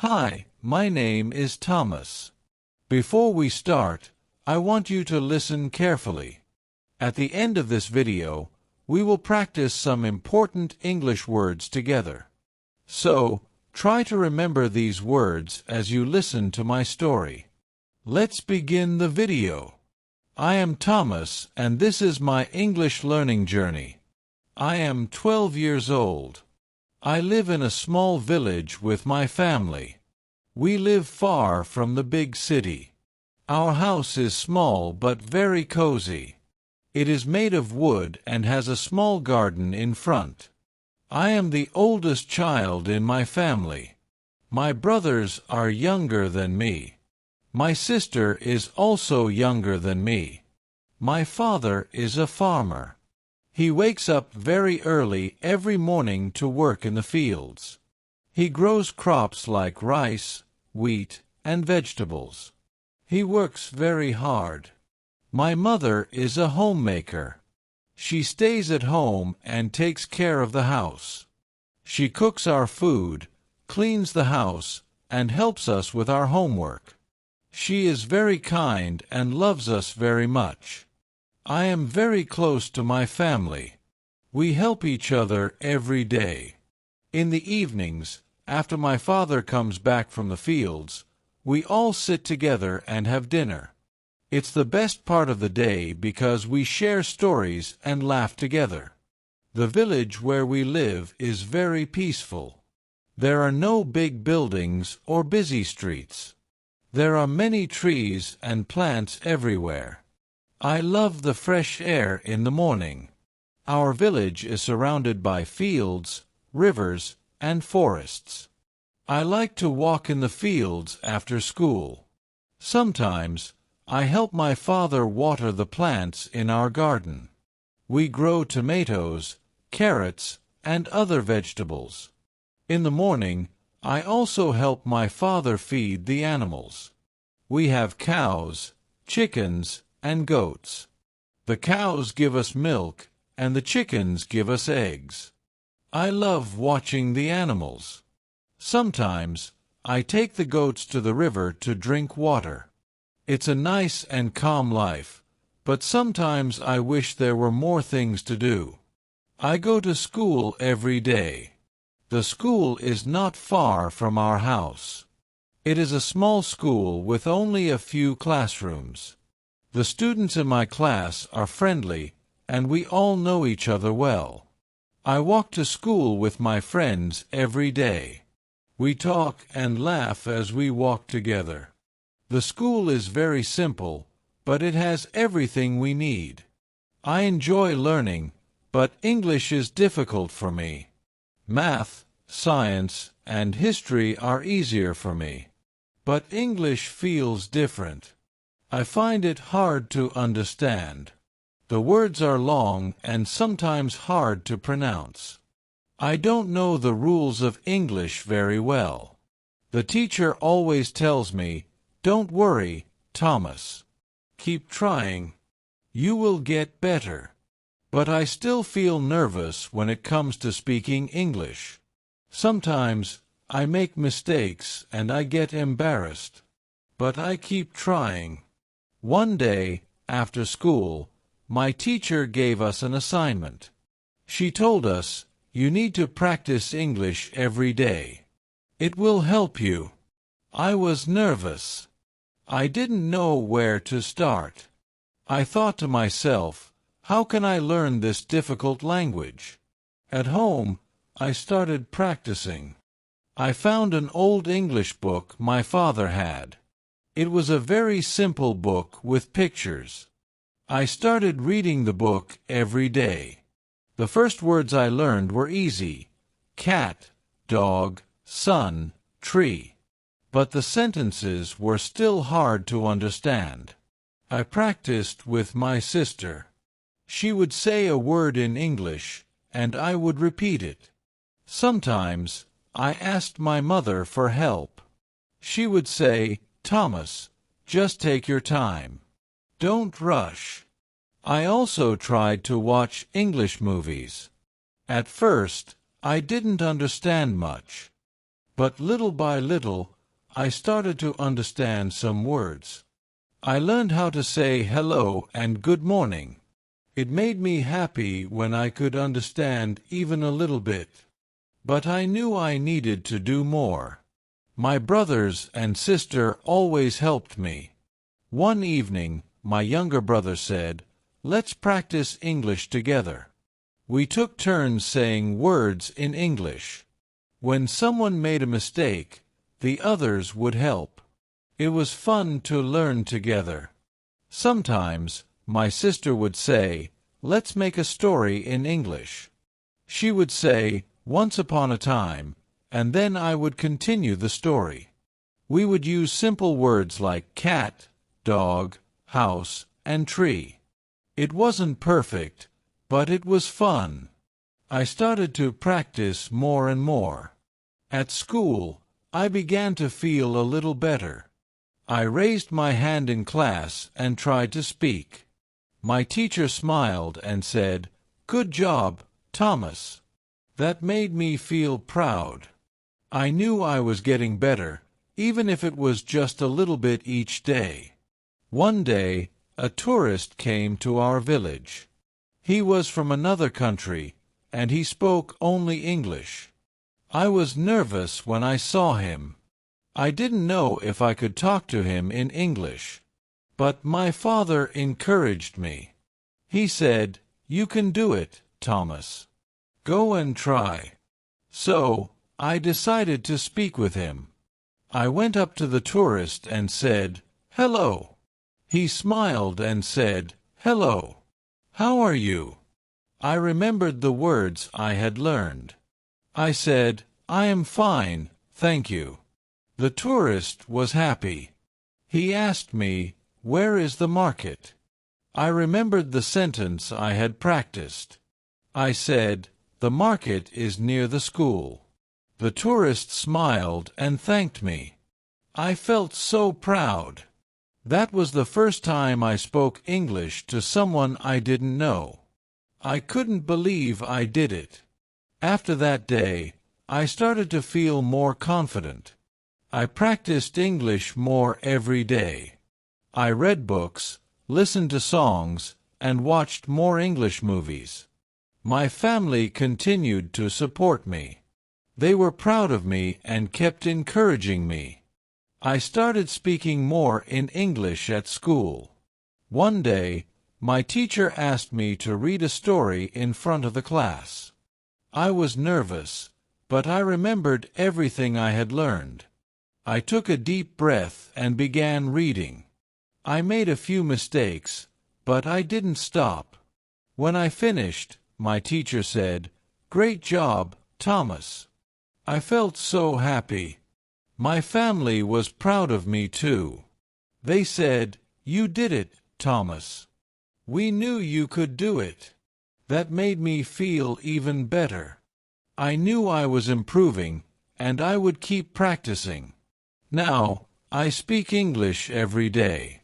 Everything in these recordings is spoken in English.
Hi, my name is Thomas. Before we start, I want you to listen carefully. At the end of this video, we will practice some important English words together. So, try to remember these words as you listen to my story. Let's begin the video. I am Thomas, and this is my English learning journey. I am 12 years old. I live in a small village with my family. We live far from the big city. Our house is small but very cozy. It is made of wood and has a small garden in front. I am the oldest child in my family. My brothers are younger than me. My sister is also younger than me. My father is a farmer. He wakes up very early every morning to work in the fields. He grows crops like rice, wheat, and vegetables. He works very hard. My mother is a homemaker. She stays at home and takes care of the house. She cooks our food, cleans the house, and helps us with our homework. She is very kind and loves us very much. I am very close to my family. We help each other every day. In the evenings, after my father comes back from the fields, we all sit together and have dinner. It's the best part of the day because we share stories and laugh together. The village where we live is very peaceful. There are no big buildings or busy streets. There are many trees and plants everywhere. I love the fresh air in the morning. Our village is surrounded by fields, rivers, and forests. I like to walk in the fields after school. Sometimes, I help my father water the plants in our garden. We grow tomatoes, carrots, and other vegetables. In the morning, I also help my father feed the animals. We have cows, chickens, and goats. The cows give us milk, and the chickens give us eggs. I love watching the animals. Sometimes, I take the goats to the river to drink water. It's a nice and calm life, but sometimes I wish there were more things to do. I go to school every day. The school is not far from our house. It is a small school with only a few classrooms. The students in my class are friendly, and we all know each other well. I walk to school with my friends every day. We talk and laugh as we walk together. The school is very simple, but it has everything we need. I enjoy learning, but English is difficult for me. Math, science, and history are easier for me. But English feels different. I find it hard to understand. The words are long and sometimes hard to pronounce. I don't know the rules of English very well. The teacher always tells me, "Don't worry, Thomas. Keep trying. You will get better." But I still feel nervous when it comes to speaking English. Sometimes I make mistakes and I get embarrassed. But I keep trying. One day, after school, my teacher gave us an assignment. She told us, "You need to practice English every day. It will help you." I was nervous. I didn't know where to start. I thought to myself, how can I learn this difficult language? At home, I started practicing. I found an old English book my father had. It was a very simple book with pictures. I started reading the book every day. The first words I learned were easy: cat, dog, sun, tree. But the sentences were still hard to understand. I practiced with my sister. She would say a word in English, and I would repeat it. Sometimes, I asked my mother for help. She would say, "Thomas, just take your time. Don't rush." I also tried to watch English movies. At first, I didn't understand much. But little by little, I started to understand some words. I learned how to say hello and good morning. It made me happy when I could understand even a little bit. But I knew I needed to do more. My brothers and sister always helped me. One evening, my younger brother said, "Let's practice English together." We took turns saying words in English. When someone made a mistake, the others would help. It was fun to learn together. Sometimes, my sister would say, "Let's make a story in English." She would say, "Once upon a time," and then I would continue the story. We would use simple words like cat, dog, house, and tree. It wasn't perfect, but it was fun. I started to practice more and more. At school, I began to feel a little better. I raised my hand in class and tried to speak. My teacher smiled and said, "Good job, Thomas." That made me feel proud. I knew I was getting better, even if it was just a little bit each day. One day, a tourist came to our village. He was from another country, and he spoke only English. I was nervous when I saw him. I didn't know if I could talk to him in English. But my father encouraged me. He said, "You can do it, Thomas. Go and try." So, I decided to speak with him. I went up to the tourist and said, "Hello." He smiled and said, "Hello. How are you?" I remembered the words I had learned. I said, "I am fine, thank you." The tourist was happy. He asked me, "Where is the market?" I remembered the sentence I had practiced. I said, "The market is near the school." The tourist smiled and thanked me. I felt so proud. That was the first time I spoke English to someone I didn't know. I couldn't believe I did it. After that day, I started to feel more confident. I practiced English more every day. I read books, listened to songs, and watched more English movies. My family continued to support me. They were proud of me and kept encouraging me. I started speaking more in English at school. One day, my teacher asked me to read a story in front of the class. I was nervous, but I remembered everything I had learned. I took a deep breath and began reading. I made a few mistakes, but I didn't stop. When I finished, my teacher said, "Great job, Thomas." I felt so happy. My family was proud of me too. They said, "You did it, Thomas. We knew you could do it." That made me feel even better. I knew I was improving, and I would keep practicing. Now, I speak English every day.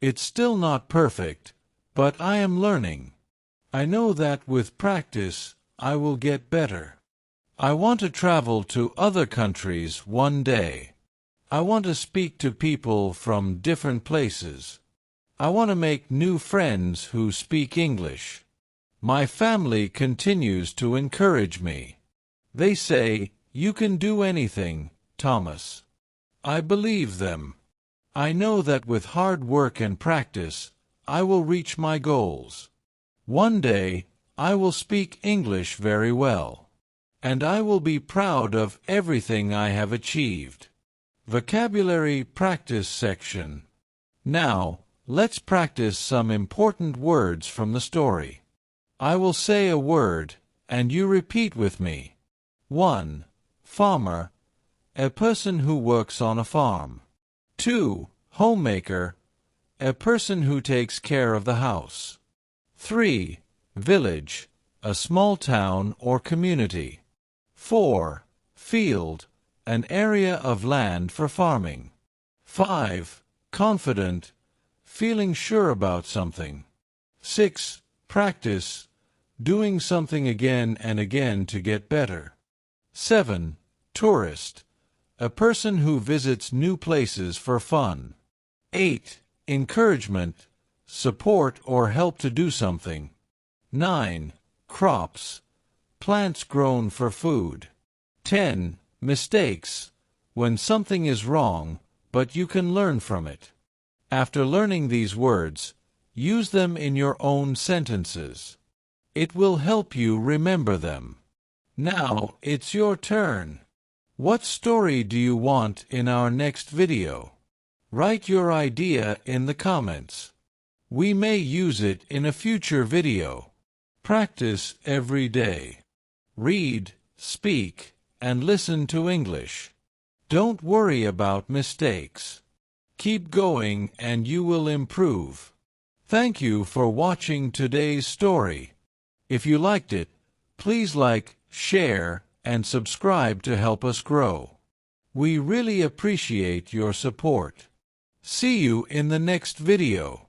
It's still not perfect, but I am learning. I know that with practice, I will get better. I want to travel to other countries one day. I want to speak to people from different places. I want to make new friends who speak English. My family continues to encourage me. They say, "You can do anything, Thomas." I believe them. I know that with hard work and practice, I will reach my goals. One day, I will speak English very well. And I will be proud of everything I have achieved. Vocabulary practice section. Now, let's practice some important words from the story. I will say a word, and you repeat with me. 1. Farmer, a person who works on a farm. 2. Homemaker, a person who takes care of the house. 3. Village, a small town or community. 4. Field, an area of land for farming. 5. Confident, feeling sure about something. 6. Practice, doing something again and again to get better. 7. Tourist, a person who visits new places for fun. 8. Encouragement, support or help to do something. 9. Crops, plants grown for food. 10. Mistakes, when something is wrong, but you can learn from it. After learning these words, use them in your own sentences. It will help you remember them. Now it's your turn. What story do you want in our next video? Write your idea in the comments. We may use it in a future video. Practice every day. Read, speak, and listen to English. Don't worry about mistakes. Keep going and you will improve. Thank you for watching today's story. If you liked it, please like, share, and subscribe to help us grow. We really appreciate your support. See you in the next video.